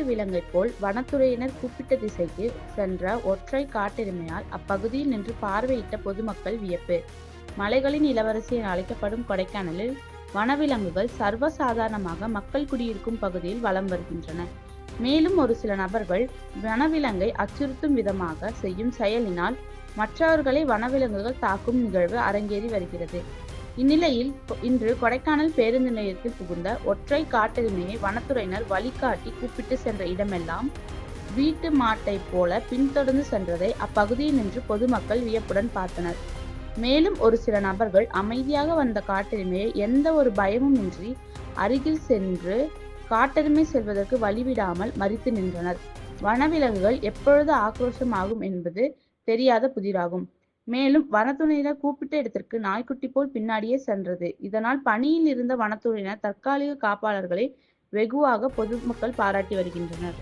விலங்கைப் போல் வனத்துறையினர் கூப்பிட்ட திசைக்கு சென்ற ஒற்றை காட்டெருமையால் அப்பகுதியில் நின்று பார்வையிட்ட பொதுமக்கள் வியப்பு. மலைகளின் இளவரசி என அழைக்கப்படும் கொடைக்கானலில் வனவிலங்குகள் சர்வசாதாரணமாக மக்கள் குடியிருக்கும் பகுதியில் வலம் வருகின்றன. மேலும் ஒரு சில நபர்கள் வனவிலங்கை அச்சுறுத்தும் விதமாக செய்யும் செயலினால் மற்றவர்களை வனவிலங்குகள் தாக்கும் நிகழ்வு அரங்கேறி வருகிறது. இந்நிலையில் இன்று கொடைக்கானல் பேருந்து நிலையத்தில் புகுந்த ஒற்றை காட்டெருமையை வனத்துறையினர் வழிகாட்டி கூப்பிட்டு சென்ற இடமெல்லாம் வீட்டு மாட்டை போல பின்தொடர்ந்து சென்றதை அப்பகுதியில் நின்று பொதுமக்கள் வியப்புடன் பார்த்தனர். மேலும் ஒரு சில நபர்கள் அமைதியாக வந்த காட்டெருமையை எந்த ஒரு பயமும் இன்றி அருகில் சென்று காட்டெருமை செல்வதற்கு வழிவிடாமல் மறித்து நின்றனர். வனவிலங்குகள் எப்பொழுது ஆக்ரோஷமாகும் என்பது தெரியாத புதிராகும். மேலும் வனத்துறையினர் கூப்பிட்ட இடத்திற்கு நாய்க்குட்டி போல் பின்னாடியே சென்றது. இதனால் பணியில் இருந்த வனத்துறையினர் தற்காலிக காப்பாளர்களை வெகுவாக பொதுமக்கள் பாராட்டி வருகின்றனர்.